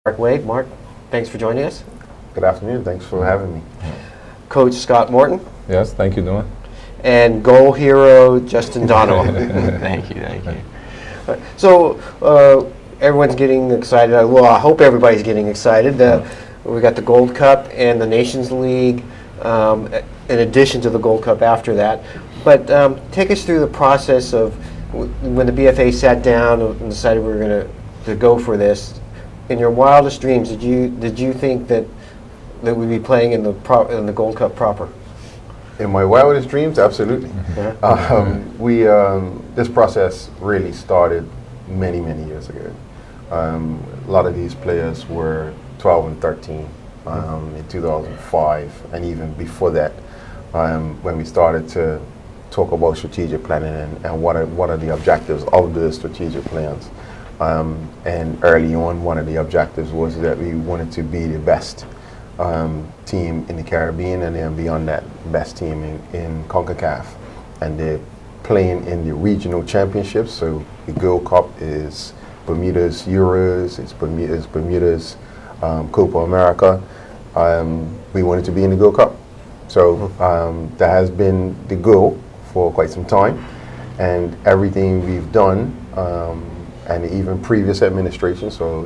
Mark Wade. Mark, thanks for joining us. Good afternoon. Thanks for having me. Coach Scott Morton. Yes, thank you, Noah. And goal hero Justin Donovan. Thank you. So everyone's getting excited. Well, I hope everybody's getting excited. We got the Gold Cup and the Nations League, in addition to the Gold Cup after that. But take us through the process of when the BFA sat down and decided we were going to go for this. In your wildest dreams, did you think that we'd be playing in the Gold Cup proper? In my wildest dreams, absolutely. This process really started many years ago. A lot of these players were 12 and 13 in 2005, and even before that, when we started to talk about strategic planning and what are the objectives of the strategic plans. And early on, one of the objectives was that we wanted to be the best team in the Caribbean, and then beyond that, best team in CONCACAF. And they're playing in the regional championships. So the Gold Cup is Bermuda's Euros, it's Bermuda's Copa America. We wanted to be in the Gold Cup. So that has been the goal for quite some time. And everything we've done, and even previous administration, so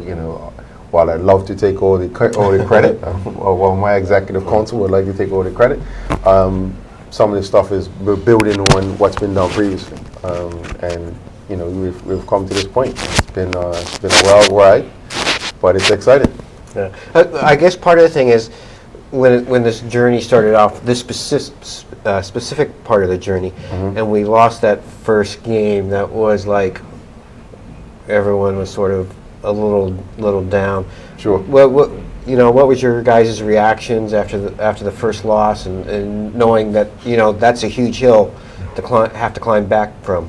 while I'd love to take all the credit, while my executive council would like to take all the credit, some of this stuff is building on what's been done previously, and we've come to this point. It's been a wild ride, but it's exciting. Yeah. I guess part of the thing is when this journey started off, this specific part of the journey, and we lost that first game. That was like everyone was sort of a little down. Sure. What was your guys' reactions after the first loss, and knowing that that's a huge hill to have to climb back from?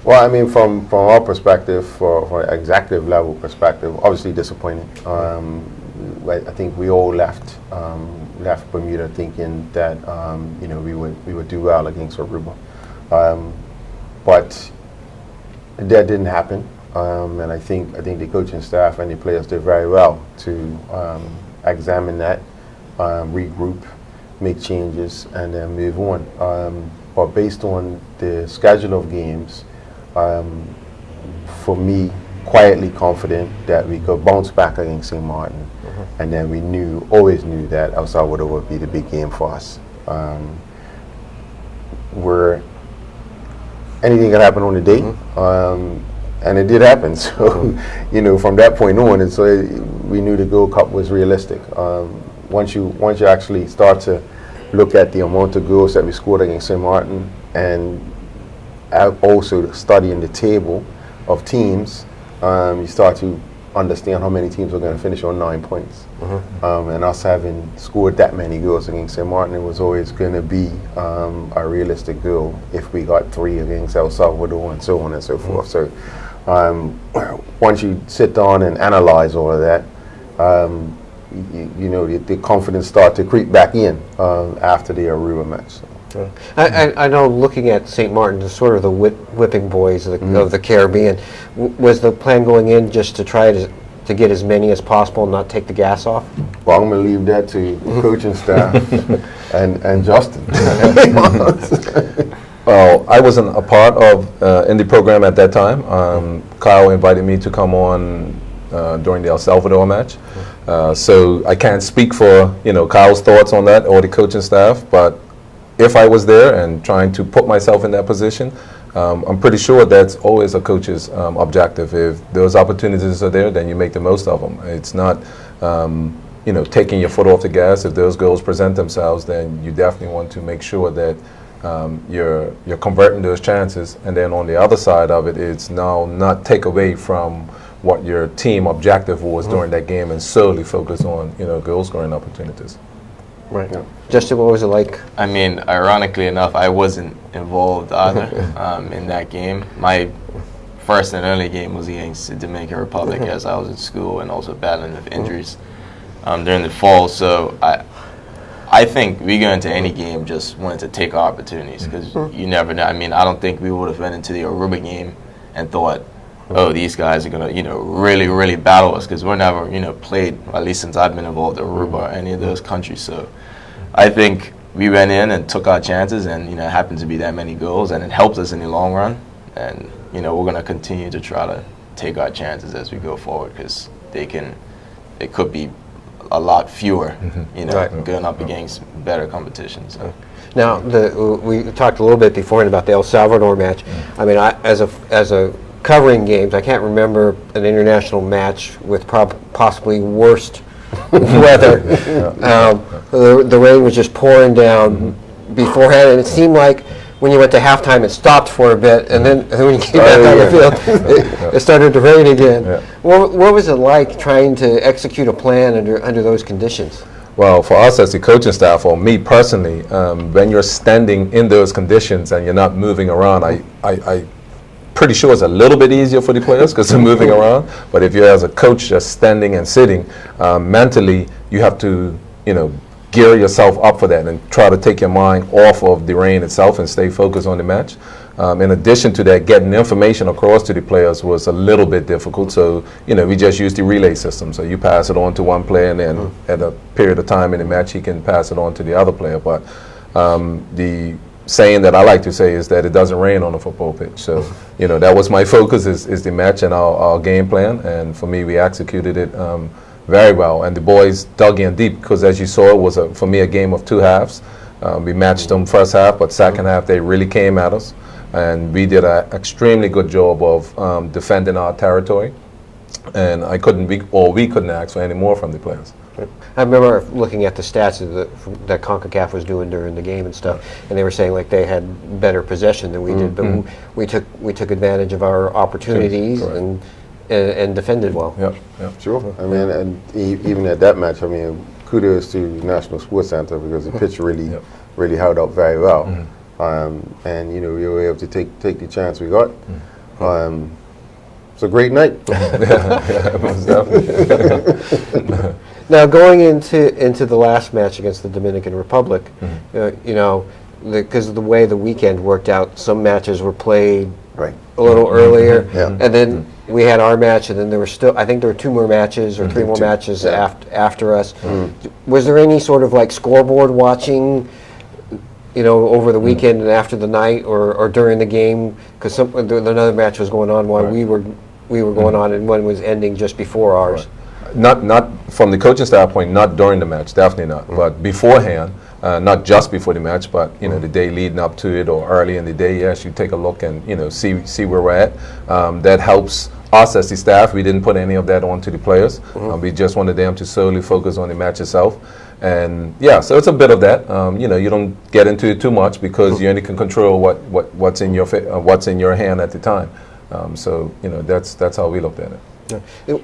Well, I mean, from our perspective, for executive level perspective, obviously disappointing. I think we all left Bermuda thinking that we would do well against Aruba, but that didn't happen. And I think the coaching staff and the players did very well to examine that, regroup, make changes, and then move on. But based on the schedule of games, for me, quietly confident that we could bounce back against St. Martin, and then we always knew that El Salvador would be the big game for us. Where anything could happen on the day. And it did happen. So, from that point on, and so we knew the Gold Cup was realistic. Once you actually start to look at the amount of goals that we scored against St. Martin, and also studying the table of teams, you start to understand how many teams are going to finish on 9 points. And us having scored that many goals against St. Martin, it was always going to be a realistic goal if we got 3 against El Salvador, and so on and so forth. So once you sit down and analyze all of that, the confidence start to creep back in after the Aruba match. So. I know, looking at St. Martin as sort of the whipping boys of the Caribbean, was the plan going in just to try to get as many as possible and not take the gas off? Well, I'm going to leave that to the coaching staff and Justin. Well, I wasn't a part of in the program at that time. Kyle invited me to come on during the El Salvador match. So I can't speak for Kyle's thoughts on that or the coaching staff, but if I was there and trying to put myself in that position, I'm pretty sure that's always a coach's objective. If those opportunities are there, then you make the most of them. It's not taking your foot off the gas. If those goals present themselves, then you definitely want to make sure that you're converting those chances, and then on the other side of it, it's now not take away from what your team objective was during that game, and solely focus on goal scoring opportunities. Right. Yeah. Justin, what was it like? I mean, ironically enough, I wasn't involved either in that game. My first and only game was against the Dominican Republic as I was in school and also battling with injuries during the fall. So I think we go into any game just wanted to take our opportunities, because you never know. I mean, I don't think we would have went into the Aruba game and thought oh, these guys are gonna, really, really battle us, because we're never, played, at least since I've been involved, Aruba or any of those countries. So I think we went in and took our chances, and it happened to be that many goals, and it helped us in the long run. And we're gonna continue to try to take our chances as we go forward, because it could be a lot fewer, Right. going up against better competition. So. Now, we talked a little bit beforehand about the El Salvador match. I mean, as a covering games, I can't remember an international match with possibly worst weather. The rain was just pouring down beforehand, and it seemed like when you went to halftime, it stopped for a bit, and then when you came back on the field, it started to rain again. Yeah. What was it like trying to execute a plan under those conditions? Well, for us as the coaching staff, or me personally, when you're standing in those conditions and you're not moving around, I pretty sure it's a little bit easier for the players because they're moving around. But if you're as a coach just standing and sitting, mentally you have to, gear yourself up for that and try to take your mind off of the rain itself and stay focused on the match. In addition to that, getting information across to the players was a little bit difficult. So, we just used the relay system. So you pass it on to one player, and then at a period of time in the match, he can pass it on to the other player. But the saying that I like to say is that it doesn't rain on a football pitch. So, that was my focus is the match and our game plan. And for me, we executed it very well. And the boys dug in deep because, as you saw, it was, for me, a game of two halves. We matched them first half, but second half, they really came at us. And we did an extremely good job of defending our territory. And we couldn't ask for any more from the players. I remember looking at the stats that CONCACAF was doing during the game and stuff, and they were saying like they had better possession than we did, but we took advantage of our opportunities and defended well. Yep. Sure. I mean, and even at that match, kudos to National Sports Center because the pitch really held up very well. And we were able to take the chance we got. It's a great night. Now, going into the last match against the Dominican Republic, because of the way the weekend worked out, some matches were played a little earlier, and then we had our match, and then there were I think there were two more matches or three more matches after us. Was there any sort of like scoreboard watching, over the weekend and after the night or during the game? Because another match was going on while we were going on, and one was ending just before ours. Not from the coaching standpoint, not during the match, definitely not. But beforehand, not just before the match, but the day leading up to it or early in the day, yes, you take a look and see where we're at. That helps us as the staff. We didn't put any of that onto the players. We just wanted them to solely focus on the match itself. And so it's a bit of that. You don't get into it too much because you only can control what's in your hand at the time. So that's how we looked at it.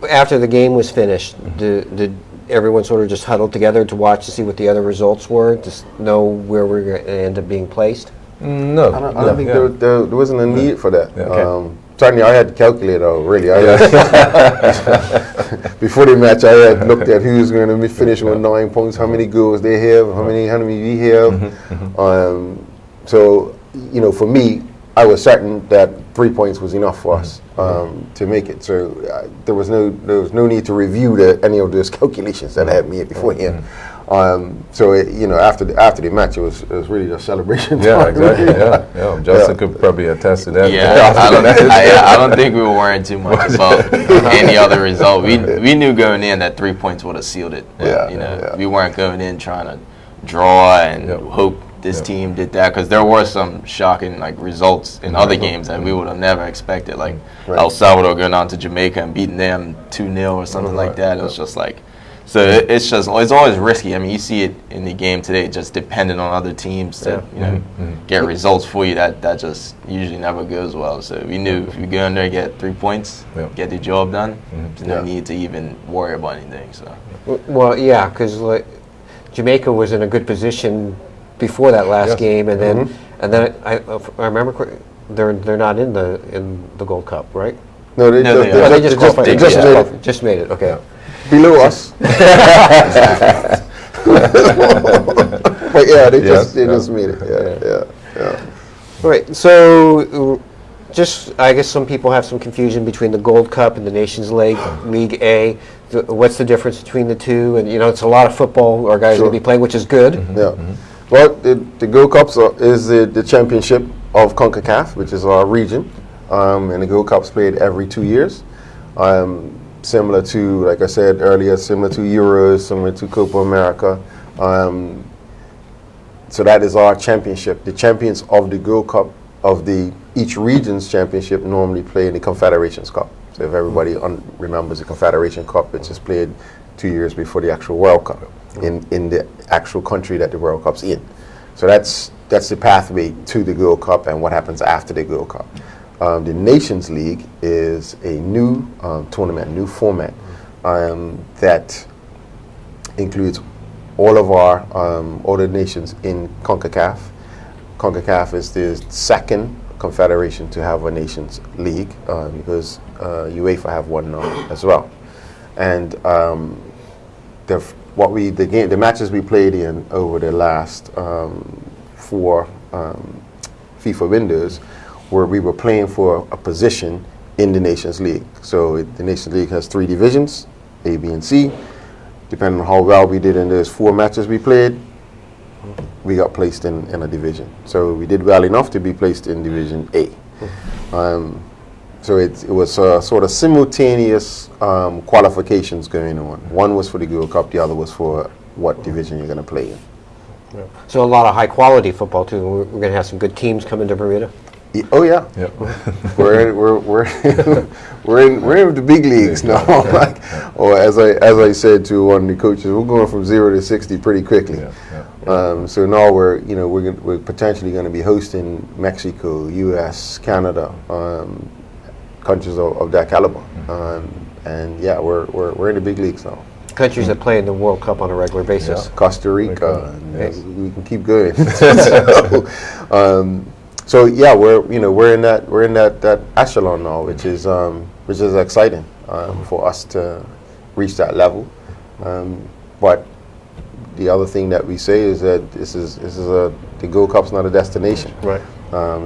After the game was finished, did everyone sort of just huddle together to watch to see what the other results were, to know where we're going to end up being placed? No. I don't think there wasn't a need for that. Yeah. Certainly, I had to calculate really. Before the match, I had looked at who's going to be finishing with 9 points, how many goals they have, how many we have. So, for me, I was certain that 3 points was enough for us to make it. So there was no need to review any of those calculations that I had made beforehand. So after the match, it was really just celebration. Yeah, exactly. Yeah. Justin could probably attest to that. I don't think we were worrying too much about any other result. We knew going in that 3 points would have sealed it. We weren't going in trying to draw and hope this team did that, because there were some shocking results in other games that we would have never expected, like El Salvador going on to Jamaica and beating them 2-0 or something like that. It was just it's always risky. You see it in the game today, just depending on other teams to get results for you. That just usually never goes well. So we knew if we go in there and get 3 points, get the job done, there's no need to even worry about anything. So well, yeah, because Jamaica was in a good position before that last game, and then I remember they're not in the Gold Cup, right? No, they just qualified. They just made it. Okay. Below us. But they just made it. Yeah. Right. So just, I guess some people have some confusion between the Gold Cup and the Nations League, League A. What's the difference between the two? And, it's a lot of football our guys Sure. will be playing, which is good. Yeah. Well, the Gold Cups is the championship of CONCACAF, which is our region. And the Gold Cup's played every 2 years. Similar to, like I said earlier, similar to Euros, similar to Copa America. So that is our championship. The champions of the Gold Cup, of each region's championship, normally play in the Confederations Cup. So if everybody remembers the Confederation Cup, which is played 2 years before the actual World Cup in the actual country that the World Cup's in. So that's the pathway to the Gold Cup and what happens after the Gold Cup. The Nations League is a new tournament, new format that includes all of all the nations in CONCACAF. CONCACAF is the second confederation to have a Nations League because UEFA have one now as well. And the matches we played in over the last 4 FIFA windows, where we were playing for a position in the Nations League. So the Nations League has 3 divisions, A, B, and C. Depending on how well we did in those 4 matches we played, we got placed in a division. So we did well enough to be placed in Division A. So it was sort of simultaneous qualifications going on. One was for the Gold Cup, the other was for what division you're going to play in. So a lot of high quality football too. We're going to have some good teams coming to Bermuda. Oh yeah, Yep. we're in the big leagues now. Or as I said to one of the coaches, we're going from 0 to 60 pretty quickly. So now we're potentially going to be hosting Mexico, U.S., Canada, countries of that caliber, and yeah, we're in the big leagues now. Countries that play in the World Cup on a regular basis. Costa Rica, Yes. we can keep going. So yeah, we're in that echelon now, which is exciting for us to reach that level. But the other thing that we say is that the Gold Cup's not a destination. Right.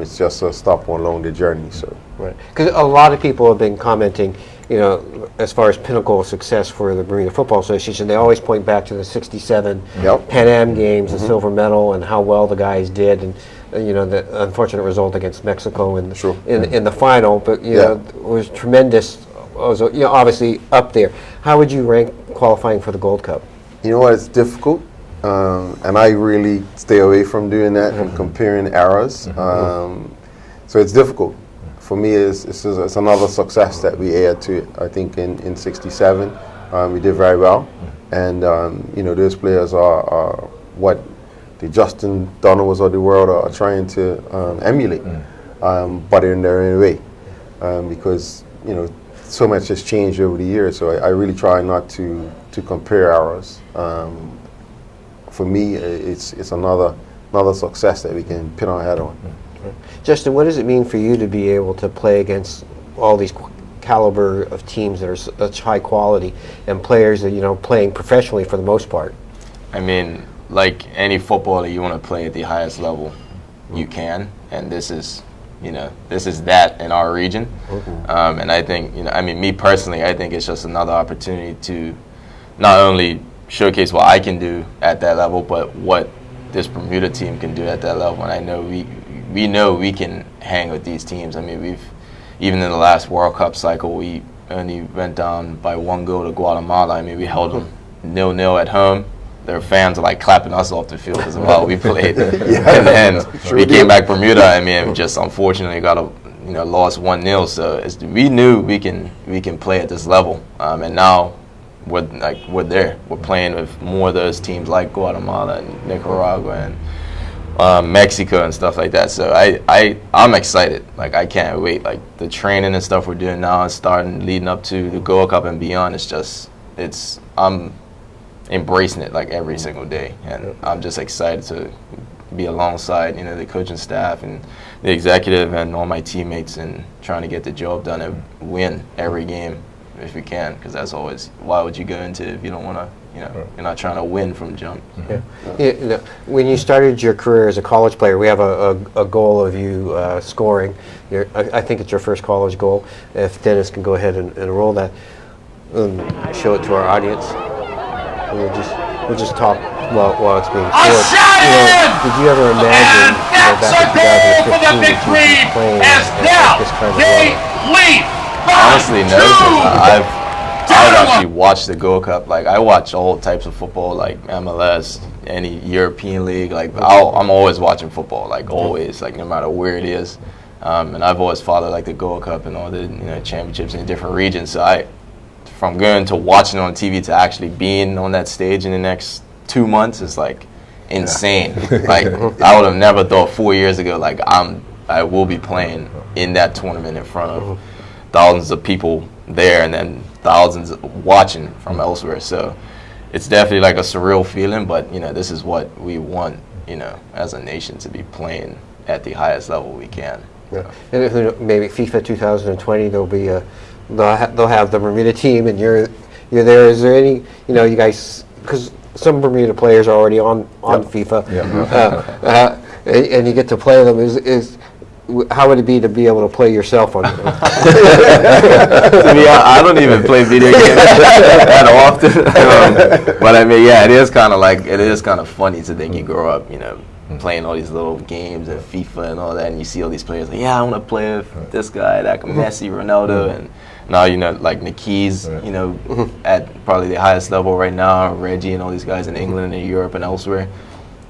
It's just a stop along the journey. So. Right. Because a lot of people have been commenting, as far as pinnacle of success for the Bermuda Football Association, they always point back to the '67 Yep. Pan Am Games, the silver medal, and how well the guys did, and the unfortunate result against Mexico in the final. But it was tremendous. It was obviously up there. How would you rank qualifying for the Gold Cup? You know what? It's difficult, and I really stay away from doing that and comparing errors. So it's difficult. For me, it's another success that we add to it. I think in '67, we did very well, and those players are what the Justin Donalds of the world are trying to emulate, but in their own way, because so much has changed over the years. So I really try not to compare errors. For me, it's another success that we can pin our head on. Justin, what does it mean for you to be able to play against all these caliber of teams that are such high quality and players that playing professionally for the most part? I mean, like any footballer, you want to play at the highest level you can, and this is that in our region. And I think, me personally, I think it's just another opportunity to not only showcase what I can do at that level, but what this Bermuda team can do at that level. And I know we know we can hang with these teams. I mean, even in the last World Cup cycle, we only went down by 1 goal to Guatemala. I mean, we held them 0-0 at home. Their fans are like clapping us off the field because of how we played. And then we came back Bermuda. I mean, just unfortunately got lost 1-0. So we knew we can play at this level, and now we're there. We're playing with more of those teams like Guatemala and Nicaragua and Mexico and stuff like that. So I'm excited. Like, I can't wait. Like, the training and stuff we're doing now is starting leading up to the Gold Cup and beyond. I'm embracing it like every single day, and I'm just excited to be alongside the coaching staff and the executive and all my teammates and trying to get the job done and win every game. if you can, because that's always, why would you go into it if you don't want to, you're not trying to win from jump. Yeah, when you started your career as a college player, we have a goal of you scoring. I think it's your first college goal. If Dennis can go ahead and roll that, show it to our audience. And we'll just talk while it's being scored. Did you ever imagine back in 2015 that you'd be playing at this kind of level? Honestly, no. 'Cause I've actually watched the Gold Cup. Like, I watch all types of football, like MLS, any European league. Like, I'm always watching football, like always, like no matter where it is. And I've always followed like the Gold Cup and all the championships in different regions. So from going to watching on TV to actually being on that stage in the next 2 months is like insane. Like, I would have never thought 4 years ago, like I will be playing in that tournament in front of thousands of people there and then thousands watching from elsewhere. So it's definitely like a surreal feeling, but this is what we want, as a nation, to be playing at the highest level we can. Yeah. And maybe FIFA 2020 they'll have the Bermuda team and you're there. Is there any you guys, because some Bermuda players are already on FIFA, and you get to play them. How would it be to be able to play yourself on? I don't even play video games that often, but I mean, it is kind of funny to think you grow up, playing all these little games and FIFA and all that, and you see all these players like, I want to play with this guy, that Messi, Ronaldo, and now like Niki's, at probably the highest level right now, Reggie and all these guys in England and Europe and elsewhere.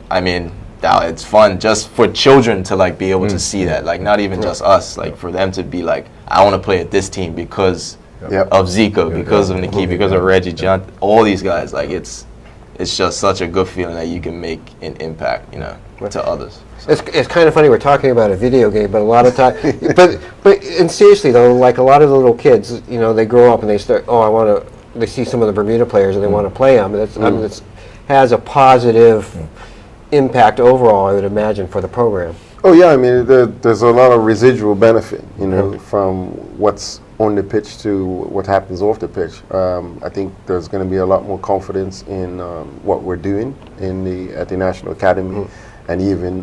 I mean, it's fun just for children to like be able to see that, like not even just us, like for them to be like, I want to play at this team because of Zico, because of Niki, because of Reggie, John, all these guys. Like it's just such a good feeling that you can make an impact, to others. So. It's kind of funny we're talking about a video game, but a lot of time, but and seriously though, like a lot of the little kids, they grow up and they start, they see some of the Bermuda players and they want to play them. It has a positive impact overall, I would imagine, for the program. Oh yeah, I mean, there's a lot of residual benefit, from what's on the pitch to what happens off the pitch. I think there's going to be a lot more confidence in what we're doing at the National Academy, and even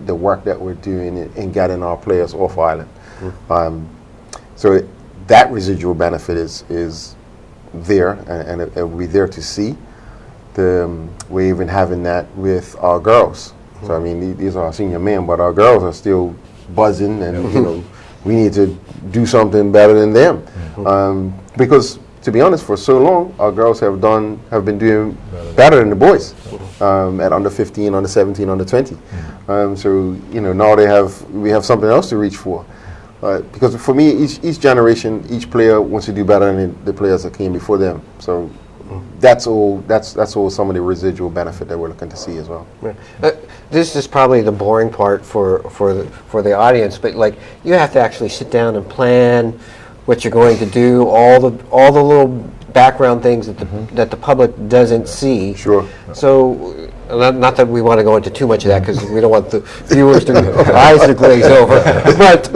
the work that we're doing in getting our players off island. So that residual benefit is there, and it will be there to see. We're even having that with our girls. So I mean, these are our senior men, but our girls are still buzzing, and we need to do something better than them. Because to be honest, for so long, our girls have been doing better than the boys at under 15, under 17, under 20. So now we have something else to reach for. Because for me, each generation, each player wants to do better than the players that came before them. So that's all some of the residual benefit that we're looking to see as well. This is probably the boring part for the audience, but like you have to actually sit down and plan what you're going to do, all the little background things that the public doesn't see. Sure. So not that we want to go into too much of that because we don't want the viewers to eyes to glaze over, but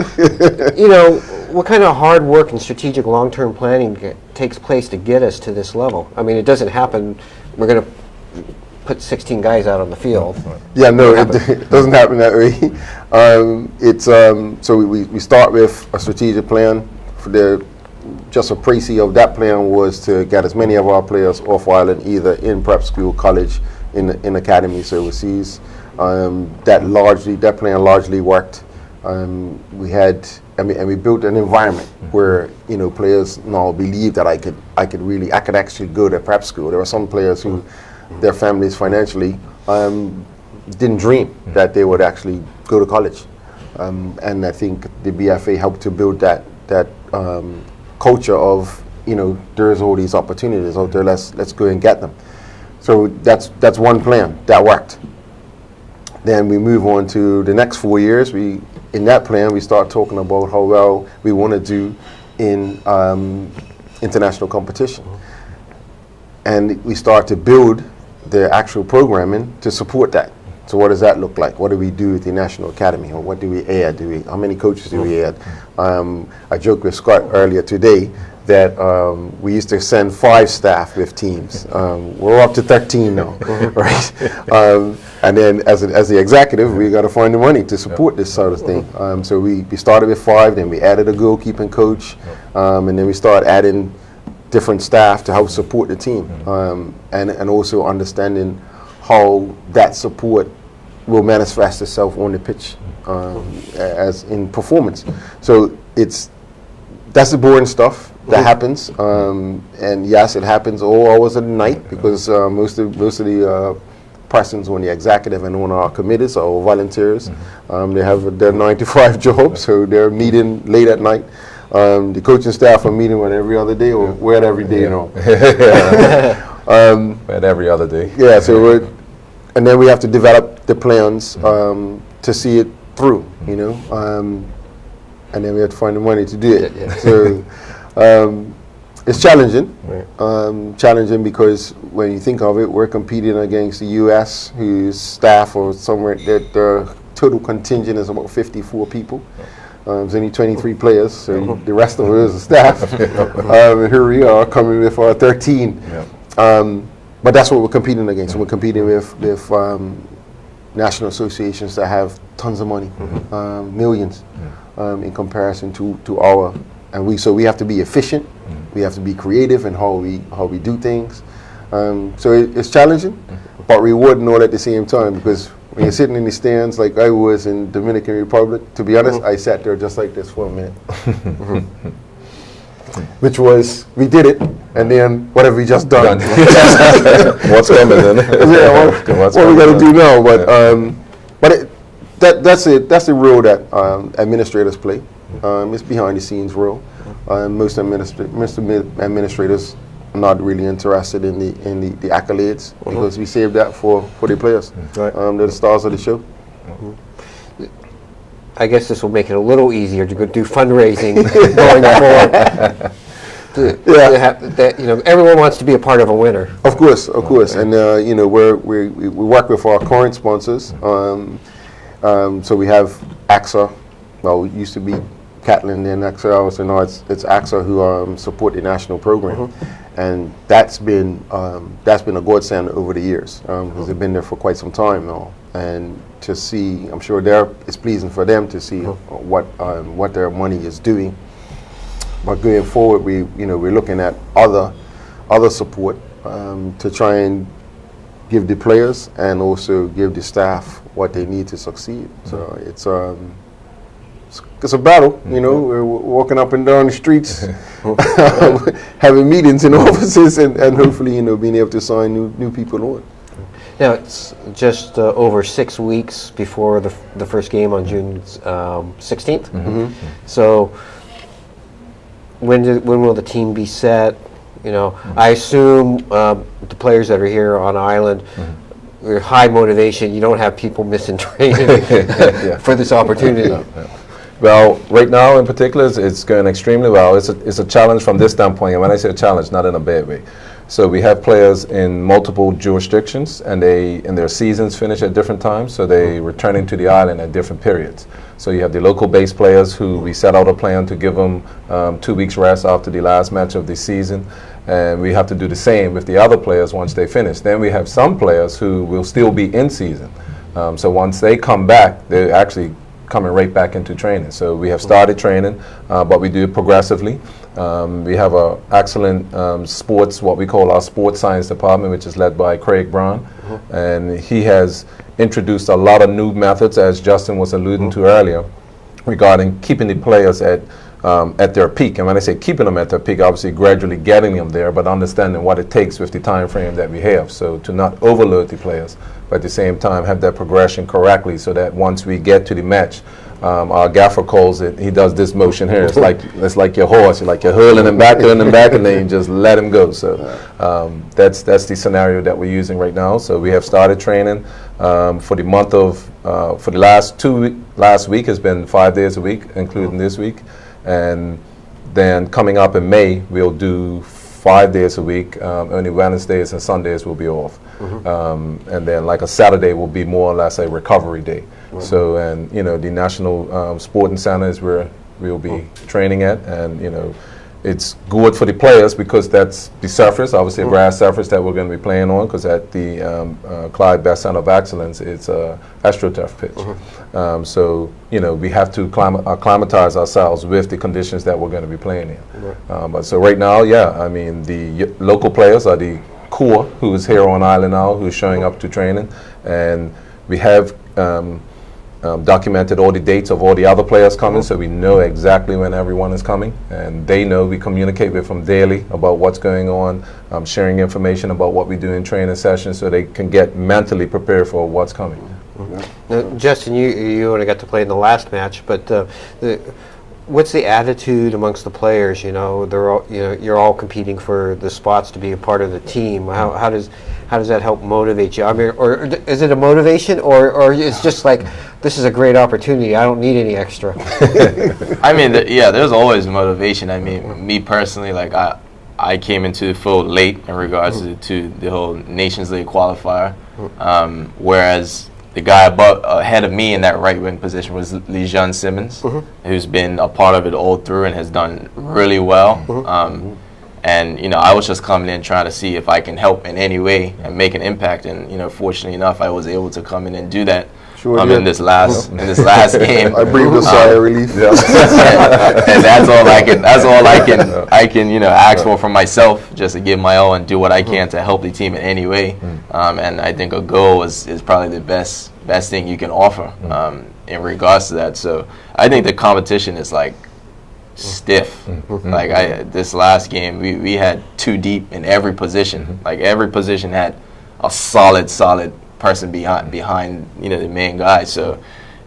what kind of hard work and strategic long-term planning takes place to get us to this level? I mean, it doesn't happen. We're going to put 16 guys out on the field. Yeah, no, it doesn't happen that way. So we start with a strategic plan. Just a précis of that plan was to get as many of our players off island, either in prep school, college, in academies overseas. That plan largely worked. We built an environment where players now believe that I could actually go to prep school. There were some players who their families financially didn't dream that they would actually go to college, and I think the BFA helped to build that culture of there's all these opportunities out there. Let's go and get them. So that's one plan that worked. Then we move on to the next 4 years. In that plan, we start talking about how well we want to do in international competition. And we start to build the actual programming to support that. So what does that look like? What do we do with the National Academy? Or what do we add? How many coaches do we add? I joked with Scott earlier today that we used to send 5 staff with teams. We're up to 13 now, right? And then as the executive, we got to find the money to support this sort of thing. So we started with 5, then we added a goalkeeping coach, and then we started adding different staff to help support the team, and also understanding how that support will manifest itself on the pitch as in performance. So that's the boring stuff that happens, and yes, it happens all hours of the night because most of the persons on the executive and on our committees are all volunteers. They have their 9 to 5 job, so they're meeting late at night. The coaching staff are meeting every other day, or we're at every day now. At every other day. Yeah, so and then we have to develop the plans to see it through, you know, and then we have to find the money to do it. So it's challenging, challenging because when you think of it, we're competing against the U.S., whose staff or somewhere that their total contingent is about 54 people. There's only 23 players, so the rest of us is staff. And here we are coming with 13. But that's what we're competing against. We're competing with national associations that have tons of money, millions, in comparison to our. And we have to be efficient. We have to be creative in how we do things. So it's challenging, but rewarding all at the same time, because when you're sitting in the stands like I was in Dominican Republic, to be honest, I sat there just like this for a minute. Which was, we did it, and then what have we just done? What's coming then? What we got to do now? But that's the role that administrators play. It's behind the scenes role. Most administrators are not really interested in the accolades, because we save that for the players. They're the stars of the show. I guess this will make it a little easier to go do fundraising going forward. Everyone wants to be a part of a winner. Of course, and we work with our current sponsors. So we have AXA. Well, it used to be Catlin, then AXA. So now it's AXA who support the national program, and that's been a godsend over the years, because they've been there for quite some time now. And to see, I'm sure it's pleasing for them to see what their money is doing. But going forward, we're looking at other support to try and give the players and also give the staff what they need to succeed. So it's a battle, We're walking up and down the streets, having meetings in offices, and hopefully, being able to sign new people on. Now, it's just over 6 weeks before the first game on June 16th. So when will the team be set? I assume the players that are here on island, are high motivation. You don't have people missing training for this opportunity. Well, right now in particular, it's going extremely well. It's a challenge from this standpoint, and when I say a challenge, not in a bad way. So we have players in multiple jurisdictions, and their seasons finish at different times, so they returning to the island at different periods. So you have the local base players who we set out a plan to give them 2 weeks rest after the last match of the season, and we have to do the same with the other players once they finish. Then we have some players who will still be in season. So once they come back, they're actually coming right back into training. So we have started training, but we do it progressively. We have an excellent what we call our sports science department, which is led by Craig Brown, and he has introduced a lot of new methods, as Justin was alluding to earlier, regarding keeping the players at their peak. And when I say keeping them at their peak, obviously gradually getting them there, but understanding what it takes with the time frame that we have. So to not overload the players, but at the same time have that progression correctly, so that once we get to the match, our gaffer calls it, he does this motion here. It's like your horse. You're hurling him back, and then you just let him go. So that's the scenario that we're using right now. So we have started training for the month of, for the last week has been 5 days a week, including this week. And then coming up in May, we'll do 5 days a week. Only Wednesdays and Sundays will be off. And then like a Saturday will be more or less a recovery day. So, and the National Sporting Center is where we'll be training at, and it's good for the players because that's the surface, obviously a grass surface that we're going to be playing on, because at the Clyde Best Center of Excellence, it's a AstroTurf pitch. So, we have to acclimatize ourselves with the conditions that we're going to be playing in. But so right now, I mean, the local players are the core who is here on island now, who's showing up to training, and we have documented all the dates of all the other players coming, so we know exactly when everyone is coming, and they know. We communicate with them daily about what's going on, sharing information about what we do in training sessions, so they can get mentally prepared for what's coming. Now, Justin, you only got to play in the last match, but what's the attitude amongst the players? They're all, you're all competing for the spots to be a part of the team. How does that help motivate you? I mean, or is it a motivation, or it's just like, this is a great opportunity, I don't need any extra? I mean, there's always motivation. I mean, me personally, like I came into the fold late in regards to the whole Nations League qualifier, whereas the guy ahead of me in that right wing position was Lejeune Simmons, who's been a part of it all through and has done really well. And I was just coming in trying to see if I can help in any way and make an impact. And fortunately enough, I was able to come in and do that. In this last game. I breathed a sigh of relief. And that's all I can ask for from myself, just to give my all and do what I can to help the team in any way. And I think a goal is probably the best thing you can offer in regards to that. So I think the competition is like stiff. Like this last game, we had 2 deep in every position. Like every position had a solid person behind the main guy. So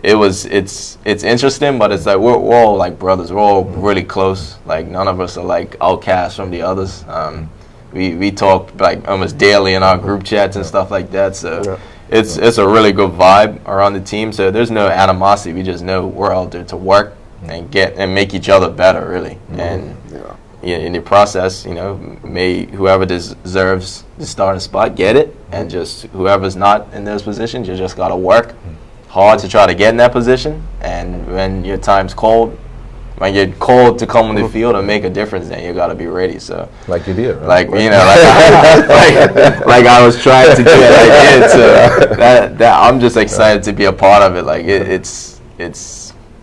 it's interesting, but it's like we're all like brothers. We're all really close. Like none of us are like outcasts from the others. We talk like almost daily in our group chats and stuff like that. So it's a really good vibe around the team. So there's no animosity. We just know we're out there to work and make each other better, really. And in the process, may whoever deserves the starting spot get it, and just whoever's not in those positions, you just got to work hard to try to get in that position. And when your time's called, when you're called to come on the field and make a difference, then you got to be ready. So like you did, right? Like I was trying to do it, I did. So that I'm just excited to be a part of it. Like it's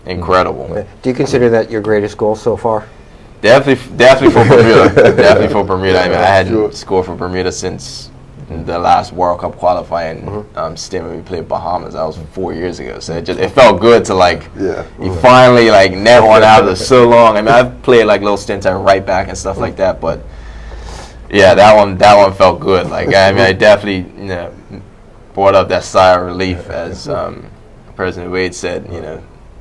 incredible. Do you consider that your greatest goal so far? Definitely for Bermuda. Definitely for Bermuda. I mean, I hadn't scored for Bermuda since the last World Cup qualifying stint when we played Bahamas. That was 4 years ago. So it felt good to you finally net one out of so long. I mean, I've played little stints at right back and stuff like that, but that one felt good. I mean, I definitely brought up that sigh of relief, as President Wade said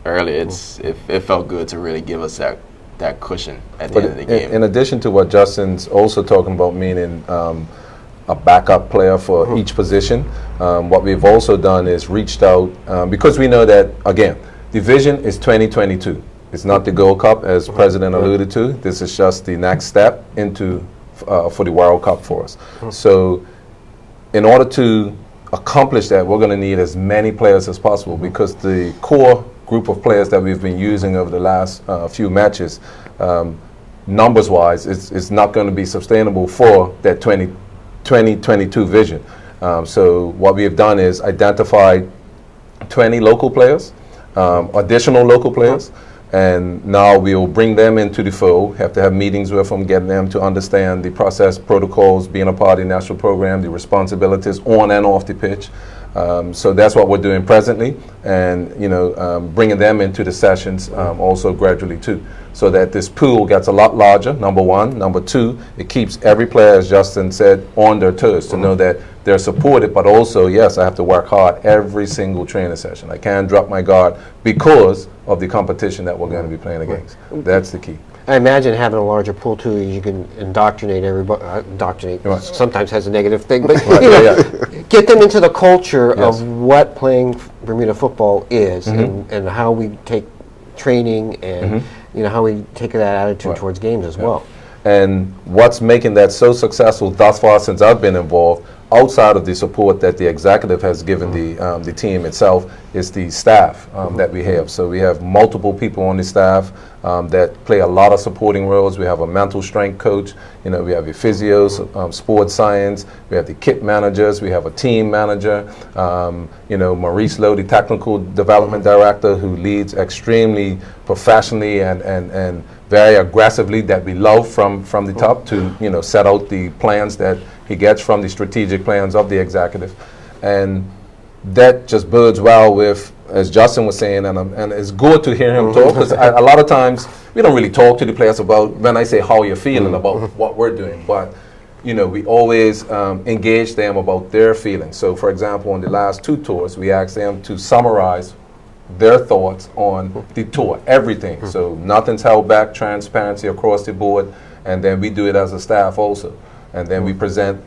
earlier. It felt good to really give us that cushion at the end of the game. In addition to what Justin's also talking about, meaning a backup player for each position, what we've also done is reached out, because we know that, again, the vision is 2022. It's not the Gold Cup, as President alluded to. This is just the next step into for the World Cup for us. So in order to accomplish that, we're going to need as many players as possible, because the core group of players that we've been using over the last few matches, numbers-wise, it's not going to be sustainable for that 2022 vision. So what we have done is identified 20 local players, additional local players, and now we'll bring them into the fold, have to have meetings with them, get them to understand the process, protocols, being a part of the national program, the responsibilities on and off the pitch. So that's what we're doing presently, and bringing them into the sessions also gradually too, so that this pool gets a lot larger, number one. Number two, it keeps every player, as Justin said, on their toes to know that they're supported, but also, yes, I have to work hard every single training session. I can't drop my guard because of the competition that we're going to be playing against. That's the key. I imagine having a larger pool too, you can indoctrinate everybody. Indoctrinate sometimes has a negative thing, but get them into the culture of what playing Bermuda football is, and how we take training, and how we take that attitude towards games as well. And what's making that so successful thus far since I've been involved, outside of the support that the executive has given the team itself, is the staff that we have. So we have multiple people on the staff that play a lot of supporting roles. We have a mental strength coach, we have the physios, sports science, we have the kit managers, we have a team manager, Maurice Lowe, the technical development director, who leads extremely professionally and very aggressively, that we love from the top to set out the plans that he gets from the strategic plans of the executive. And that just bodes well with, as Justin was saying, and it's good to hear him talk, because a lot of times we don't really talk to the players about, when I say how you're feeling about what we're doing, but we always engage them about their feelings. So for example, on the last 2 tours, we asked them to summarize their thoughts on the tour, everything. So nothing's held back, transparency across the board, and then we do it as a staff also. And then we present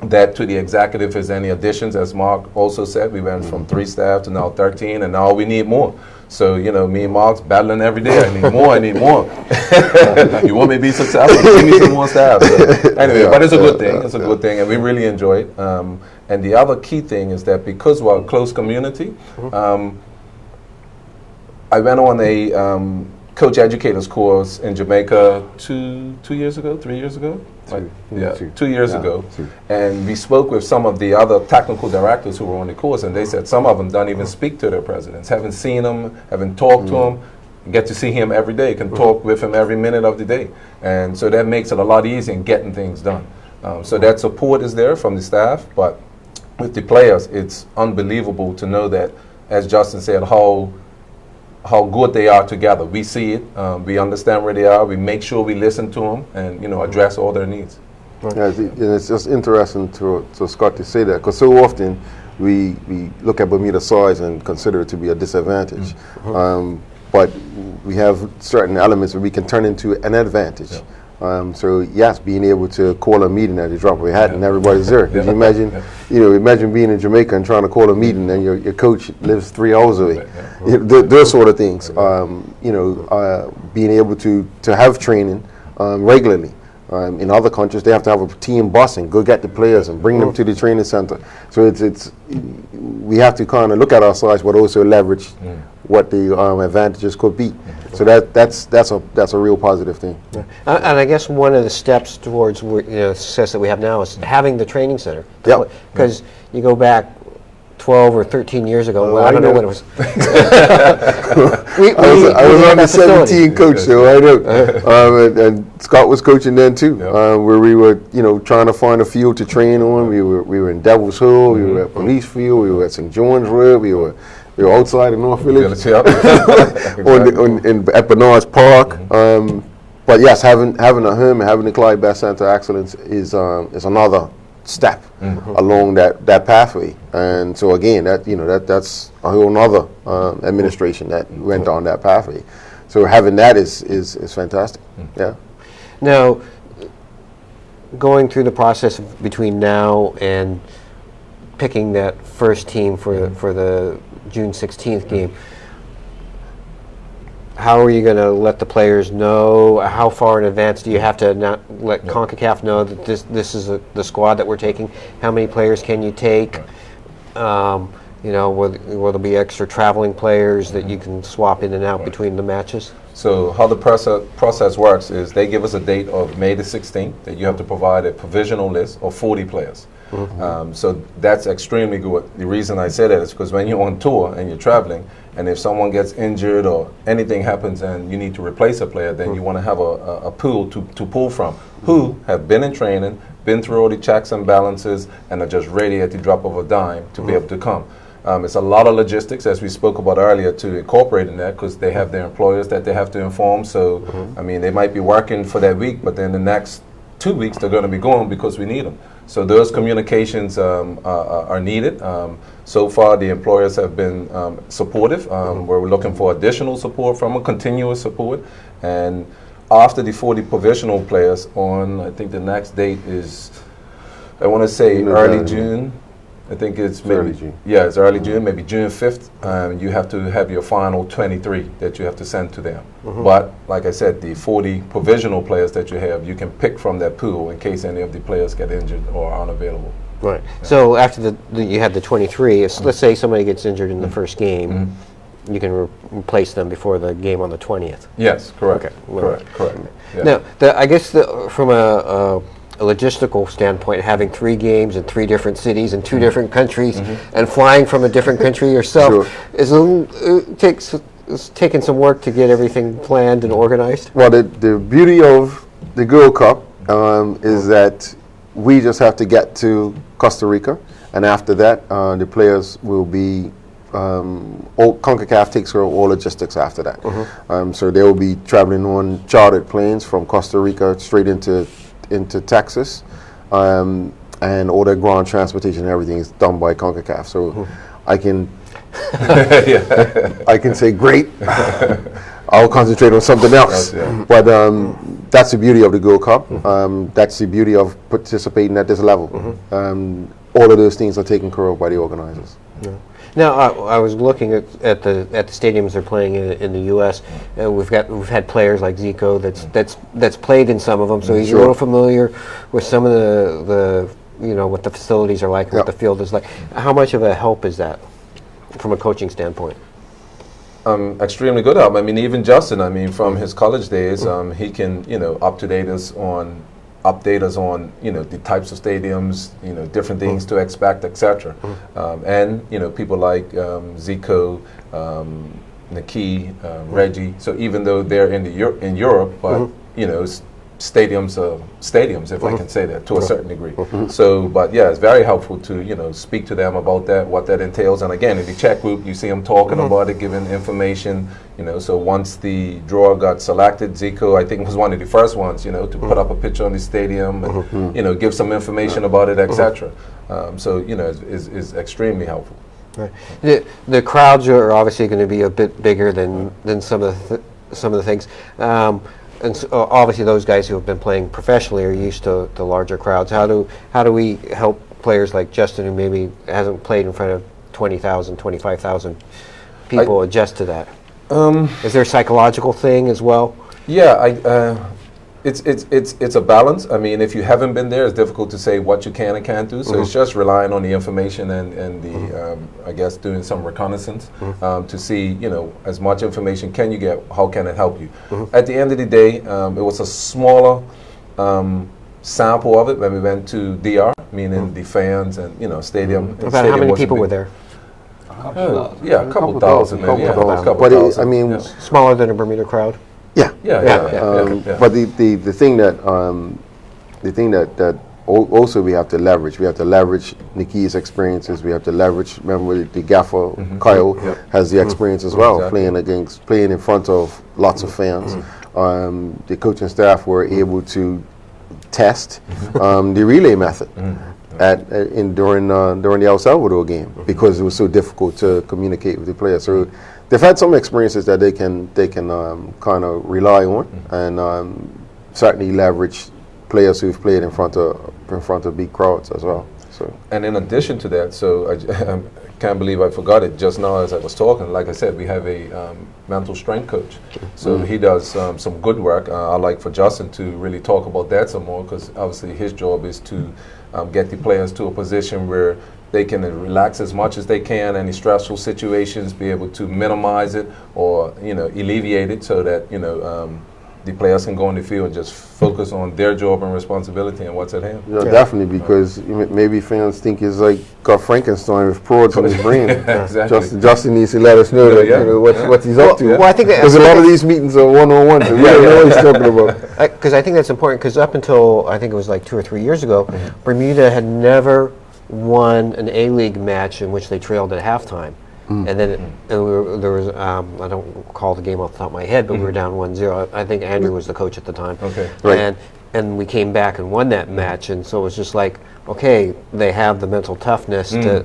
that to the executive as any additions. As Mark also said, we went from 3 staff to now 13, and now we need more. So, me and Mark's battling every day. I need more, I need more. You want me to be successful? Give me some more staff. So, anyway, but it's a good thing. It's a good thing, and we really enjoy it. And the other key thing is that because we're a close community, I went on a coach educators course in Jamaica 2 years ago, 3 years ago? 2 years ago. And we spoke with some of the other technical directors who were on the course, and they said some of them don't even speak to their presidents, haven't seen them, haven't talked to them, get to see him every day, can talk with him every minute of the day. And so that makes it a lot easier in getting things done. So that support is there from the staff, but with the players, it's unbelievable to know that, as Justin said, how good they are together. We see it, we understand where they are, we make sure we listen to them and address all their needs. Yeah, it's just interesting to Scott to say that, because so often we look at Bermuda size and consider it to be a disadvantage, but we have certain elements that we can turn into an advantage. So yes, being able to call a meeting at the drop of a hat and everybody's there. Could you imagine, imagine being in Jamaica and trying to call a meeting and your coach lives 3 hours away. Those sort of things. Being able to have training regularly. In other countries, they have to have a team bus and go get the players and bring them to the training center. So we have to kind of look at our size, but also leverage what the advantages could be. So that's a real positive thing. And I guess one of the steps towards success that we have now is having the training center. Because you go back 12 or 13 years ago. Well, I don't know when it was. I was on the 17 coach, so I know. And Scott was coaching then too, where we were, trying to find a field to train on. We were in Devil's Hill, we were at Police Field, we were at St. John's Road, we were outside in North Village, at Bernard's Park. But yes, having a home and having the Clyde Bass Center of Excellence is another step along that pathway. And so again, that's a whole nother administration that went on that pathway. So having that is fantastic. Yeah. Now, going through the process between now and picking that first team for the June 16th game, how are you going to let the players know? How far in advance do you have to not let CONCACAF know that this is the squad that we're taking? How many players can you take? Will there be extra traveling players that you can swap in and out between the matches? So how the process works is they give us a date of May the 16th that you have to provide a provisional list of 40 players. So that's extremely good. The reason I say that is because when you're on tour and you're traveling, and if someone gets injured or anything happens and you need to replace a player, then you want to have a pool to pull from, who have been in training, been through all the checks and balances, and are just ready at the drop of a dime to be able to come. It's a lot of logistics, as we spoke about earlier, to incorporate in that, because they have their employers that they have to inform. So, I mean, they might be working for that week, but then the next 2 weeks they're going to be gone because we need them. So those communications are needed. So far, the employers have been supportive. We're looking for additional support from them, continuous support. And after the 40 provisional players on, I think the next date is, I want to say early June. I think it's early maybe June. Yeah, it's early June, maybe June 5th. You have to have your final 23 that you have to send to them. But like I said, the 40 provisional players that you have, you can pick from that pool in case any of the players get injured or are unavailable. Right. So after you have the 23, if, let's say somebody gets injured in the first game, you can replace them before the game on the 20th. Yes, correct. Okay, well, Correct. Yeah. Now, I guess from a logistical standpoint, having 3 games in 3 different cities in 2 different countries and flying from a different country yourself is it's taking some work to get everything planned and organized. Well, the beauty of the Gold Cup is that we just have to get to Costa Rica, and after that, the players will be. CONCACAF takes care of all logistics after that. So they will be traveling on chartered planes from Costa Rica straight into Texas, and all their ground transportation and everything is done by CONCACAF. So I can I can say great. I'll concentrate on something else. But that's the beauty of the Gold Cup. That's the beauty of participating at this level. All of those things are taken care of by the organizers. Now, I was looking at the stadiums they're playing in the U.S. We've had players like Zico that's played in some of them, so he's a little familiar with some of the what the facilities are like, what the field is like. How much of a help is that from a coaching standpoint? Extremely good help. I mean, even Justin, I mean, from his college days, he can, update us on the types of stadiums, different things to expect, etc. And people like Zico, Naki, Reggie. So even though they're in Europe, but stadiums are stadiums, if I can say that, to a certain degree. So, but yeah, it's very helpful to speak to them about that, what that entails. And again, in the chat group, you see them talking about it, giving information. So once the drawer got selected, Zico, I think, was one of the first ones, to put up a picture on the stadium and give some information about it, etc. So is extremely helpful. Right. The crowds are obviously going to be a bit bigger than some of the things. And so obviously, those guys who have been playing professionally are used to larger crowds. How do we help players like Justin, who maybe hasn't played in front of 20,000, 25,000 people, adjust to that? Is there a psychological thing as well? Yeah, it's a balance. I mean, if you haven't been there, it's difficult to say what you can and can't do. So it's just relying on the information and the I guess doing some reconnaissance to see as much information can you get. How can it help you? At the end of the day, it was a smaller sample of it when we went to DR, meaning the fans and stadium. About how many people were there? Yeah, a couple thousand. But I mean, smaller than a Bermuda crowd. Yeah. But the thing that also we have to leverage Niki's experiences. We have to leverage. Remember, the gaffer Kyle has the experience as well, playing in front of lots of fans. The coaching staff were able to test the relay method during the El Salvador game because it was so difficult to communicate with the players. So they've had some experiences that they can kind of rely on and certainly leverage players who've played in front of big crowds as well. So, and in addition to that, so I can't believe I forgot it just now as I was talking. Like I said, we have a mental strength coach, so he does some good work. I'd like for Justin to really talk about that some more, because obviously his job is to get the players to a position where they can relax as much as they can, any stressful situations, be able to minimize it or alleviate it, so that the players can go on the field and just focus on their job and responsibility and what's at hand. Yeah, definitely, because maybe fans think it's like got Frankenstein with prods on his brain. Exactly. Justin needs to let us know that what he's up to. Well, I think because a lot of these meetings are one-on-one, so we don't know what he's talking about. Because I think that's important, because up until I think it was like 2 or 3 years ago, Bermuda had never won an A-League match in which they trailed at halftime. And then there was, I don't recall the game off the top of my head, but we were down 1-0. I think Andrew was the coach at the time. Okay. Right. And we came back and won that match, and so it was just like, okay, they have the mental toughness to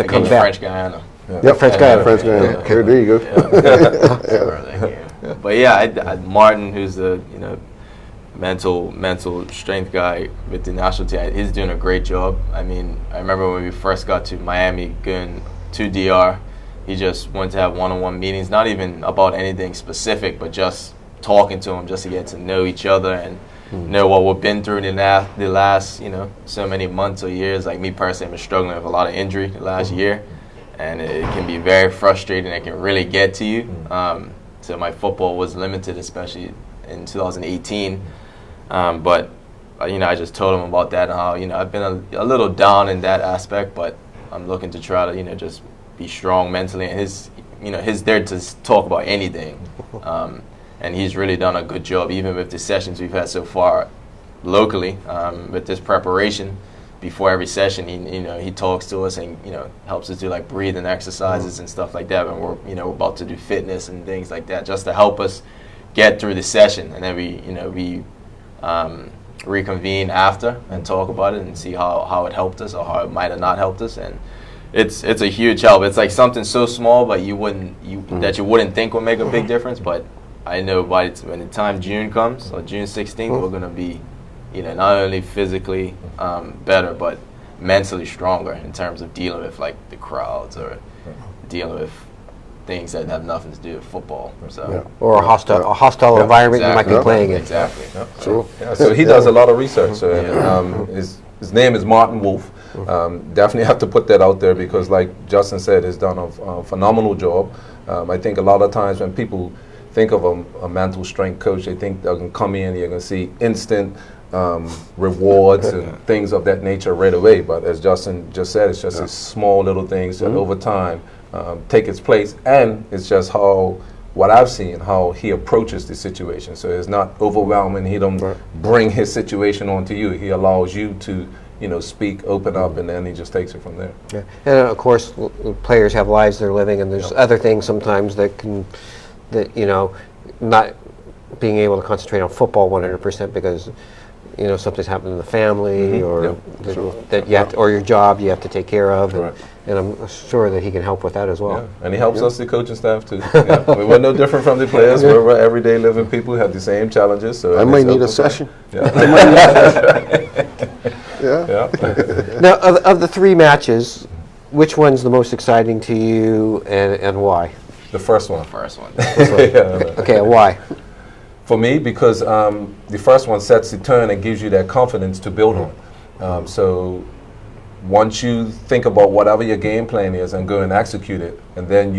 come back. French Guyana. Yep, French Guyana. There you go. But yeah, Martin, who's the mental strength guy with the national team. He's doing a great job. I mean, I remember when we first got to Miami, going to DR, he just wanted to have one-on-one meetings, not even about anything specific, but just talking to him, just to get to know each other and know what we've been through the last, so many months or years. Like me personally, I've been struggling with a lot of injury the last year, and it can be very frustrating. It can really get to you. So my football was limited, especially in 2018. But I just told him about that and how I've been a little down in that aspect, but I'm looking to try to just be strong mentally. And he's there to talk about anything. And he's really done a good job, even with the sessions we've had so far locally, with this preparation. Before every session, he talks to us and helps us do like breathing exercises and stuff like that. And we're about to do fitness and things like that, just to help us get through the session. And then we reconvene after and talk about it and see how it helped us or how it might have not helped us. And it's a huge help. It's like something so small, but you wouldn't think would make a big difference, but I know when the time June comes, or June 16th, we're going to be, not only physically better, but mentally stronger in terms of dealing with like the crowds or dealing with things that have nothing to do with football. So Or a hostile environment you might be playing in. Exactly. True. Yeah, so he does a lot of research. So, his name is Martin Wolf. Definitely have to put that out there because, like Justin said, he's done a phenomenal job. I think a lot of times when people think of a mental strength coach, they think they're going to come in, you're going to see instant rewards and things of that nature right away. But as Justin just said, it's just these small little things that over time take its place. And it's just what I've seen, how he approaches the situation. So it's not overwhelming. He don't bring his situation onto you. He allows you to speak, open up, and then he just takes it from there. Yeah. And of course, players have lives they're living, and there's other things sometimes that not being able to concentrate on football 100% because something's happened in the family or that you have to, or your job you have to take care of, and I'm sure that he can help with that as well. Yeah. And he helps us, the coaching staff, too. We're no different from the players. We're everyday living people who have the same challenges. So I might need a session. Now, of the three matches, which one's the most exciting to you, and why? The first one. Okay, why? For me, because the first one sets the tone and gives you that confidence to build on. So once you think about whatever your game plan is and go and execute it, and then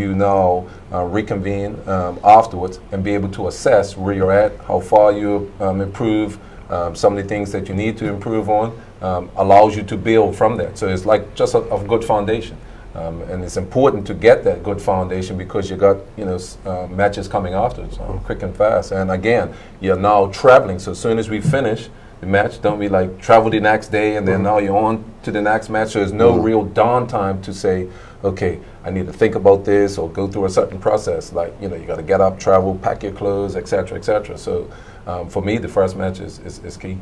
reconvene afterwards and be able to assess where you're at, how far you improve, some of the things that you need to improve on, allows you to build from that. So it's like just a good foundation. And it's important to get that good foundation because you got matches coming after, so quick and fast. And again, you're now traveling. So as soon as we finish the match, don't we like travel the next day and then now you're on to the next match. So there's no real downtime to say, okay, I need to think about this or go through a certain process. Like you got to get up, travel, pack your clothes, etc., etc. So for me, the first match is key.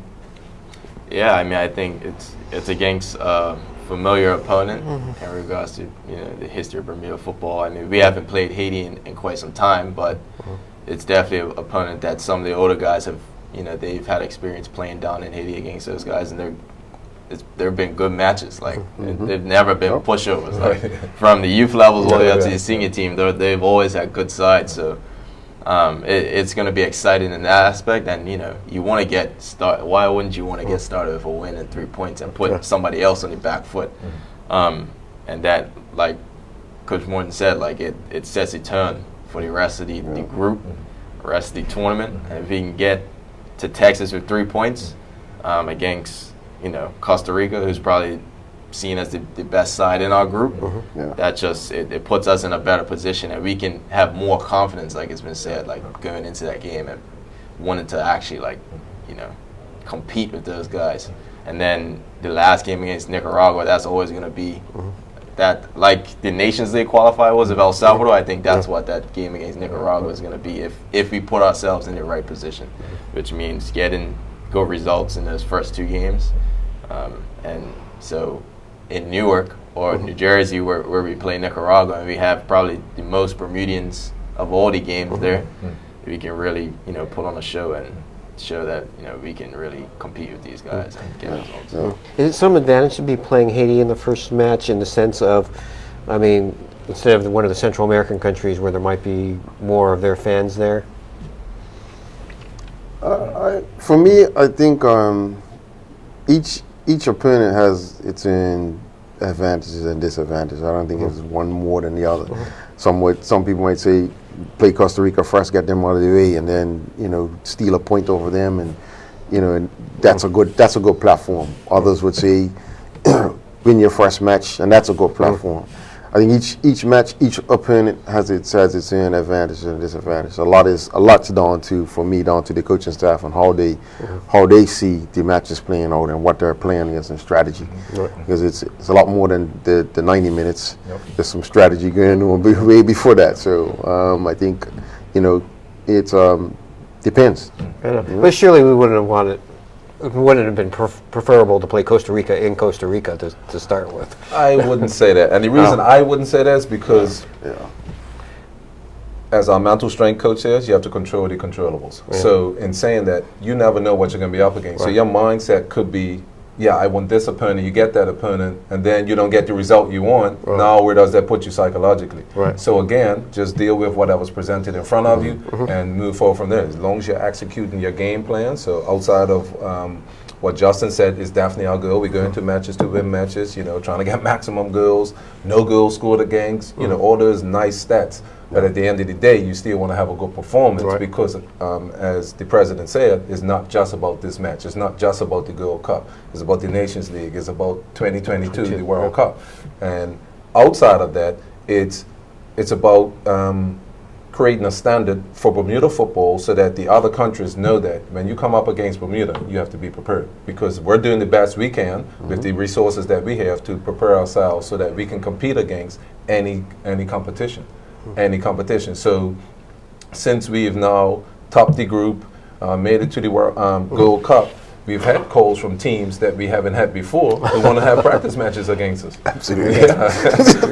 Yeah, I mean, I think it's against familiar opponent in regards to the history of Bermuda football. I mean, we haven't played Haiti in quite some time, but it's definitely an opponent that some of the older guys have, they've had experience playing down in Haiti against those guys, and there've been good matches. Like they've never been pushovers. Like from the youth levels all the way up to the senior team, they've always had good sides. So it's going to be exciting in that aspect, and you want to get started. Why wouldn't you want to get started with a win and 3 points and put somebody else on the back foot? And that, like Coach Morton said, like it sets a tone for the rest of the group, the rest of the tournament. And if we can get to Texas with 3 points against Costa Rica, who's probably seen as the best side in our group, that just it puts us in a better position, and we can have more confidence, like it's been said, like going into that game and wanting to actually compete with those guys. And then the last game against Nicaragua, that's always going to be that, like the Nations League qualifier was of El Salvador. I think that's what that game against Nicaragua is going to be if we put ourselves in the right position, which means getting good results in those first two games, and so in Newark or New Jersey, where we play Nicaragua, and we have probably the most Bermudians of all the games there, we can really put on a show and show that we can really compete with these guys and get results. Yeah. Is it some advantage to be playing Haiti in the first match in the sense of, I mean, instead of one of the Central American countries where there might be more of their fans there? For me, I think each opponent has its own advantages and disadvantages. I don't think it's one more than the other. Some people might say play Costa Rica first, get them out of the way, and then steal a point over them, and and that's a good platform. Others would say win your first match, and that's a good platform. I think each match, each opponent has its own advantages and disadvantages. A lot's down to the coaching staff and how they see the matches playing out and what their plan is and strategy. Because it's a lot more than the 90 minutes. There's some strategy going on way before that. So I think it depends. But surely we wouldn't have wanted. It wouldn't have been preferable to play Costa Rica in Costa Rica to start with. I wouldn't say that. And the reason I wouldn't say that is because as our mental strength coach says, you have to control the controllables. So in saying that, you never know what you're going to be up against. So your mindset could be, I want this opponent, you get that opponent, and then you don't get the result you want. Now where does that put you psychologically? So again, just deal with whatever's presented in front of you and move forward from there. As long as you're executing your game plan. So outside of what Justin said is definitely our goal. We go into matches to win matches, trying to get maximum goals, no goals scored against, all those nice stats. But at the end of the day, you still want to have a good performance because, as the president said, it's not just about this match. It's not just about the Gold Cup. It's about the Nations League. It's about 2022, the World Cup. And outside of that, it's about creating a standard for Bermuda football so that the other countries know that when you come up against Bermuda, you have to be prepared. Because we're doing the best we can with the resources that we have to prepare ourselves so that we can compete against any competition. So since we've now topped the group, made it to the Gold Cup, we've had calls from teams that we haven't had before who want to have practice matches against us. Absolutely.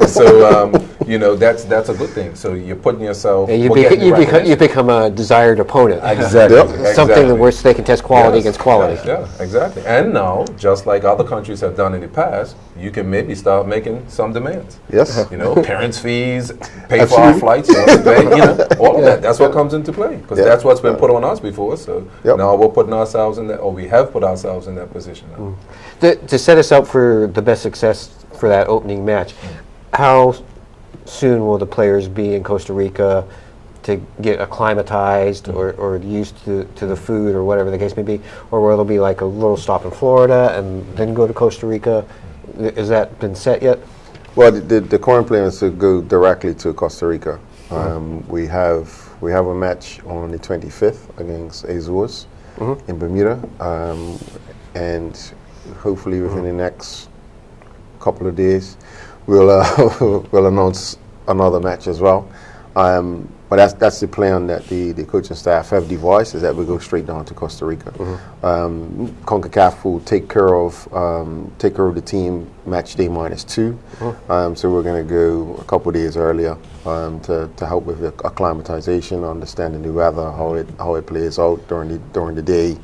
So that's a good thing. So you're putting yourself. You become a desired opponent. Exactly. Something where they can test quality against quality. Yeah, exactly. And now, just like other countries have done in the past, you can maybe start making some demands. Yes. Parents' fees, pay for our flights, all of that. That's what comes into play because that's what's been put on us before. So now we're putting ourselves in that, or we have put ourselves in that position now. To set us up for the best success for that opening match, how soon will the players be in Costa Rica to get acclimatized or used to the food or whatever the case may be? Or will there be like a little stop in Florida and then go to Costa Rica? Has that been set yet? Well, the current plan is to go directly to Costa Rica. We have a match on the 25th against Azores in Bermuda, and hopefully within the next couple of days we'll announce another match as well. But that's the plan that the coaching staff have devised, is that we go straight down to Costa Rica. CONCACAF will take care of the team match day -2. So we're going to go a couple of days earlier to help with the acclimatization, understanding the weather, how it plays out during the day.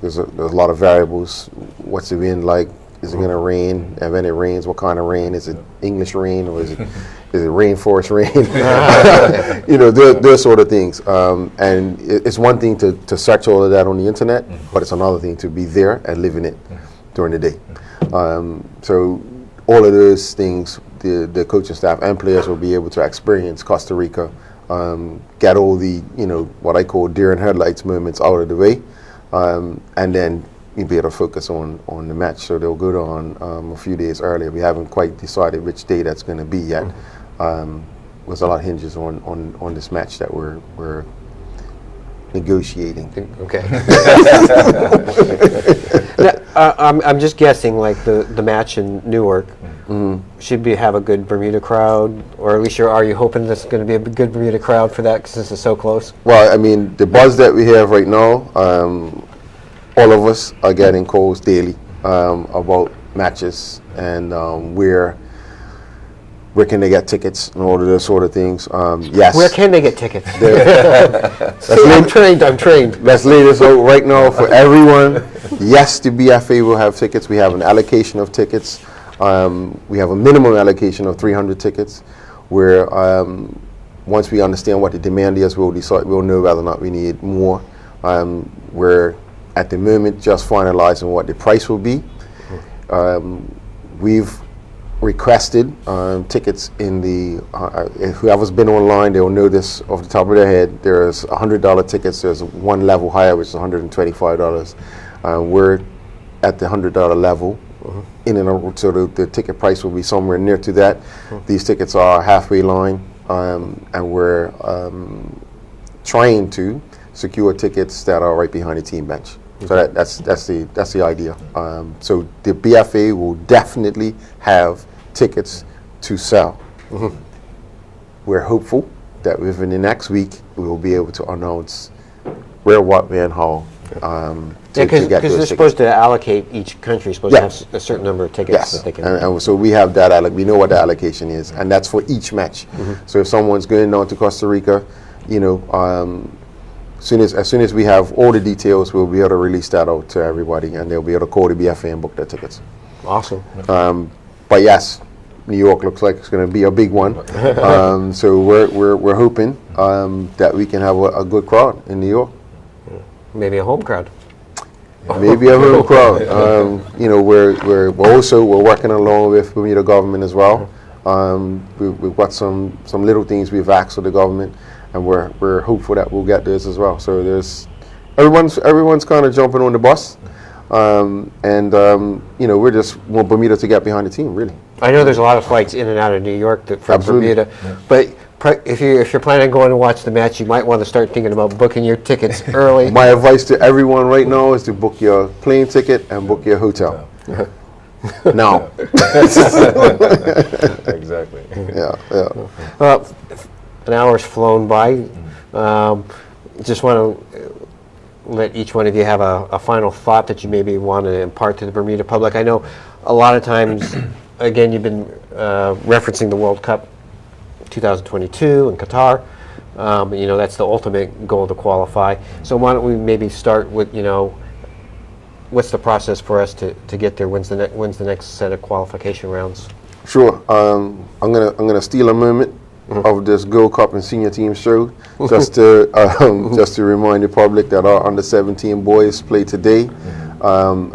There's a lot of variables. What's the wind like? Is it going to rain? And when it rains, what kind of rain? Is it English rain or is it rainforest rain? Those sort of things. And it's one thing to search all of that on the internet, but it's another thing to be there and living it during the day. So all of those things, the coaching staff and players will be able to experience Costa Rica, get all the what I call deer in headlights moments out of the way, and then you'll be able to focus on the match. So they'll go down a few days earlier. We haven't quite decided which day that's going to be yet. There's a lot hinges on this match that we're negotiating. Okay. I'm just guessing, like the match in Newark should have a good Bermuda crowd, or at least are you hoping there's going to be a good Bermuda crowd for that since it's so close? Well, I mean, the buzz that we have right now, all of us are getting calls daily about matches, and we're where can they get tickets and all of those sort of things. Yes. Where can they get tickets? See, I'm trained. Let's lay this out right now for everyone. Yes, the BFA will have tickets. We have an allocation of tickets. We have a minimum allocation of 300 tickets, where once we understand what the demand is, we'll know whether or not we need more. We're at the moment just finalizing what the price will be. We've requested tickets in the, whoever's been online, they'll know this off the top of their head. There's $100 tickets, there's one level higher, which is $125. We're at the $100 level. In and over, so the ticket price will be somewhere near to that. These tickets are halfway line, and we're trying to secure tickets that are right behind the team bench. So that's the idea. So the BFA will definitely have tickets to sell. We're hopeful that within the next week we will be able to announce where, what, when, how. Because they're supposed to allocate, each country is supposed to have a certain number of tickets that they can. And so we have that, we know what the allocation is, and that's for each match. So if someone's going down to Costa Rica, as soon as we have all the details, we'll be able to release that out to everybody, and they'll be able to call the BFA and book their tickets. Awesome. But yes, New York looks like it's going to be a big one. So we're hoping that we can have a good crowd in New York. Maybe a home crowd. Maybe a home crowd. We're working along with Bermuda government as well. We've got some little things we've asked of the government, and we're hopeful that we'll get this as well. So everyone's kind of jumping on the bus, we just want Bermuda to get behind the team, really. I know there's a lot of flights in and out of New York from Bermuda, but if you're planning on going to watch the match, you might want to start thinking about booking your tickets early. My advice to everyone right now is to book your plane ticket and book your hotel. Now. Exactly. Yeah. An hour's flown by. Just want to let each one of you have a final thought that you maybe want to impart to the Bermuda public. I know a lot of times, again, you've been referencing the World Cup 2022 in Qatar. That's the ultimate goal to qualify. So why don't we maybe start with, what's the process for us to get there? When's the next set of qualification rounds? Sure. I'm gonna steal a moment of this Gold Cup and senior team show just to remind the public that our under-17 boys play today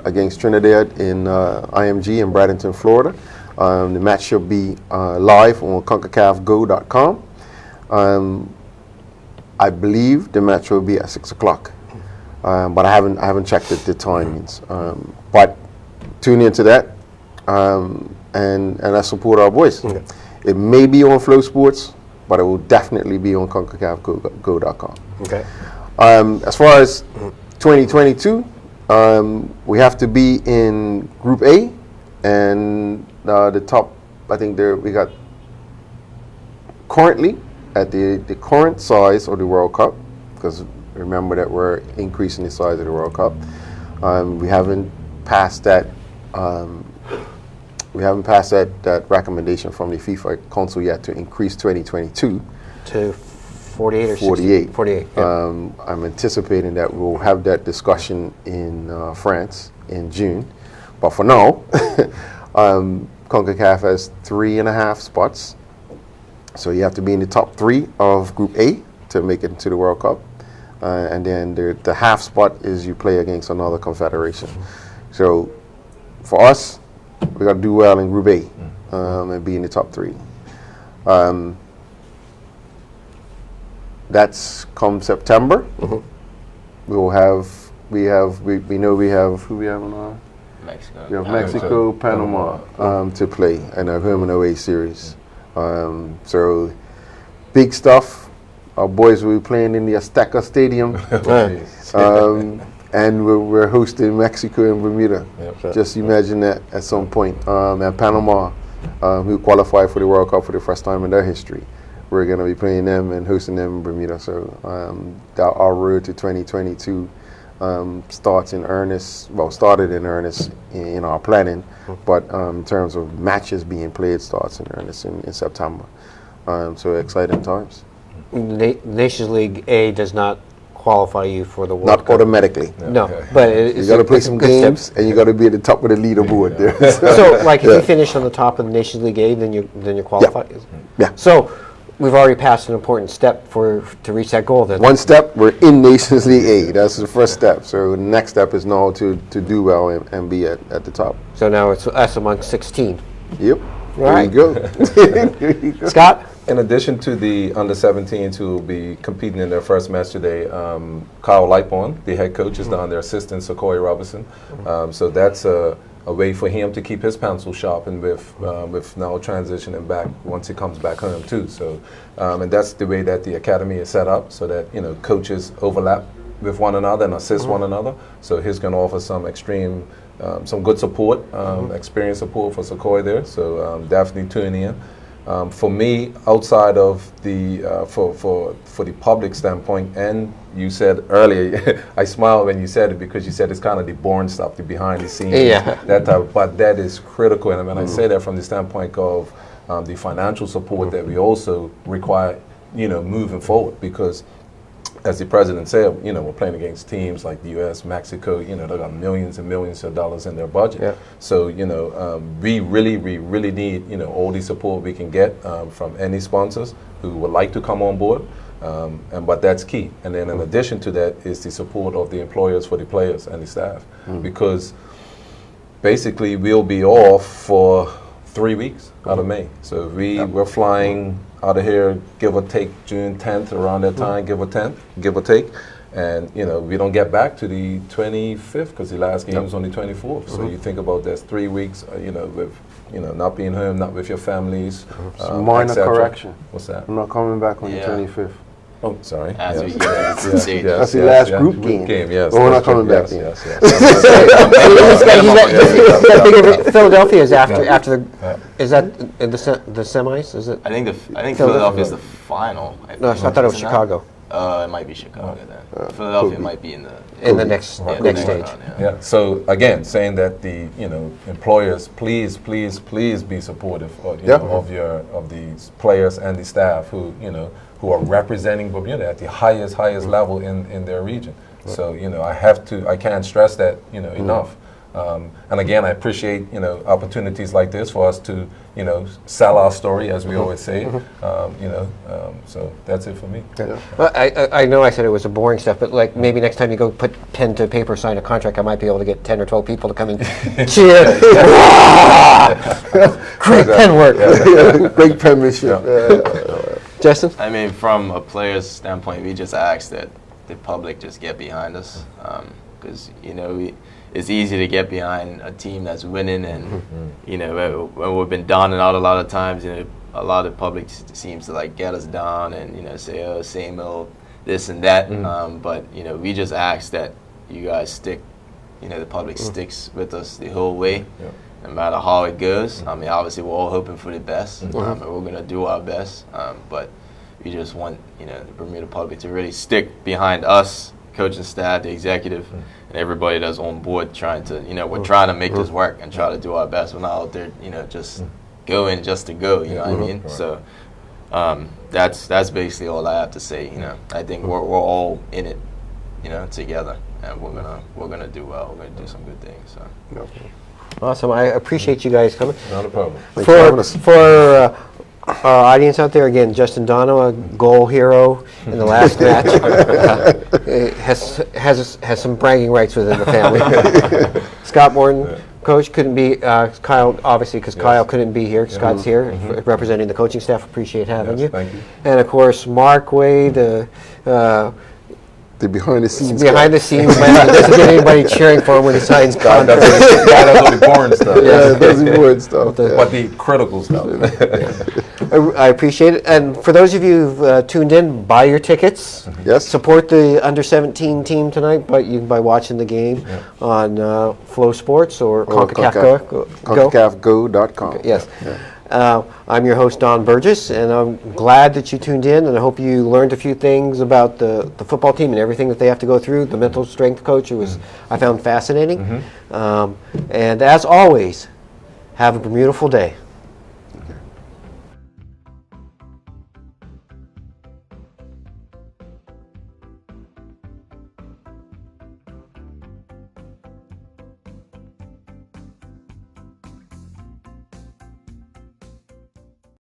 against Trinidad in IMG in Bradenton, Florida. The match should be live on CONCACAFGO.com. I believe the match will be at 6 o'clock, but I haven't checked the timings. But tune into that and let's support our boys. Okay. It may be on Flow Sports, but it will definitely be on CONCACAFGO.com. Okay. As far as 2022, we have to be in Group A, and the top, I think we got currently at the current size of the World Cup, because remember that we're increasing the size of the World Cup. We haven't passed that. We haven't passed that recommendation from the FIFA Council yet to increase 2022 to 48 or 48. 48. Yeah. I'm anticipating that we'll have that discussion in France in June, but for now, CONCACAF has 3.5 spots, so you have to be in the top 3 of Group A to make it into the World Cup, and then the half spot is you play against another confederation. So for us, we got to do well in Group A and be in the top 3. That's come September. We know we have who we have on our Mexico. We have Mexico, Panama to play in a home and away series. So big stuff. Our boys will be playing in the Azteca Stadium. And we're hosting Mexico and Bermuda. Yep. Just imagine that at some point. And Panama, who qualified for the World Cup for the first time in their history. We're going to be playing them and hosting them in Bermuda. So our road to 2022 starts in earnest. Well, started in earnest in our planning, but in terms of matches being played, starts in earnest in September. So exciting times. Nations League A does not qualify you for the World Not Cup. automatically. No, Okay. but it's You got to play it's a some good step. games, and you got to be at the top of the leaderboard there. So, like, if you finish on the top of the Nations League A, then you qualify. Yeah. So, we've already passed an important step to reach that goal. Then. One step, we're in Nations League A. That's the first step. So the next step is now to do well and be at the top. So now it's us among 16. Yep. Right. There you go. Scott. In addition to the under-17s who will be competing in their first match today, Kyle Lightborn, the head coach, is down there, assistant Sequoia Robinson. So that's a way for him to keep his pencil sharp, and with now transitioning back once he comes back home too. So, and that's the way that the academy is set up, so that coaches overlap with one another and assist one another. So he's going to offer some some good support, experience support for Sequoia there. So definitely tune in. For me, outside of the for the public standpoint, and you said earlier, I smiled when you said it because you said it's kind of the boring stuff, the behind the scenes, that type. But that is critical, and when I say that from the standpoint of the financial support that we also require, moving forward, because as the president said, we're playing against teams like the U.S., Mexico. They got millions and millions of dollars in their budget. Yeah. So we really need all the support we can get from any sponsors who would like to come on board. But that's key. And then in addition to that is the support of the employers for the players and the staff, because basically we'll be off for 3 weeks out of May. So we're flying out of here, give or take June 10th, around that time, give or take. And, we don't get back to the 25th because the last game was on the 24th. So you think about that's 3 weeks, with, not being home, not with your families. Minor correction. What's that? I'm not coming back on the 25th. Oh, sorry. As we Yes, That's the last group game. Yes. But we're not coming back then. Yes. Philadelphia is after the. Is that in the semis? Is it? I think Philadelphia is the final. No, I thought it was Chicago. It might be Chicago then. Philadelphia might be in the next stage. Round, Yeah. So again, saying that the employers, please be supportive of these players and the staff who are representing Bermuda at the highest level in their region. So I can't stress that enough. And again, I appreciate opportunities like this for us to sell our story, as we always say. So that's it for me. Yeah. Well, I know I said it was a boring stuff, but like maybe next time you go put pen to paper, sign a contract, I might be able to get 10 or 12 people to come and cheer. Great pen work. Great penmanship. Justin? I mean, from a player's standpoint, we just ask that the public just get behind us, because it's easy to get behind a team that's winning, and when we've been down and out a lot of times, a lot of public seems to like get us down and say, oh, same old this and that. But we just ask that you guys stick, the public sticks with us the whole way. Yeah. No matter how it goes. I mean, obviously we're all hoping for the best, and we're going to do our best. But we just want the Bermuda public to really stick behind us, coaching staff, the executive, and everybody that's on board trying to, we're trying to make this work and try to do our best. We're not out there, just going just to go, what I mean? Right. So that's basically all I have to say. I think we're all in it, together, and we're gonna do well. We're gonna do some good things. So. Awesome. I appreciate you guys coming. Not a problem. For our audience out there, again, Justin Dono, a goal hero in the last match, has some bragging rights within the family. Scott Morton, coach, couldn't be, Kyle, obviously, because Kyle couldn't be here. Scott's here, representing the coaching staff. Appreciate having you. Thank you. And, of course, Mark Wade, the behind the scenes. Behind the scenes, man. He doesn't get anybody cheering for him when he signs contracts. That's all the boring stuff. Yeah, that's the boring stuff. But the critical stuff. I appreciate it. And for those of you who've tuned in, buy your tickets. Yes. Support the under-17 team tonight, but you can by watching the game on Flow Sports or CONCACAF Go. CONCACAFGO.com. Yes. I'm your host, Don Burgess, and I'm glad that you tuned in, and I hope you learned a few things about the football team and everything that they have to go through. The mental strength coach, I found fascinating. And as always, have a beautiful day.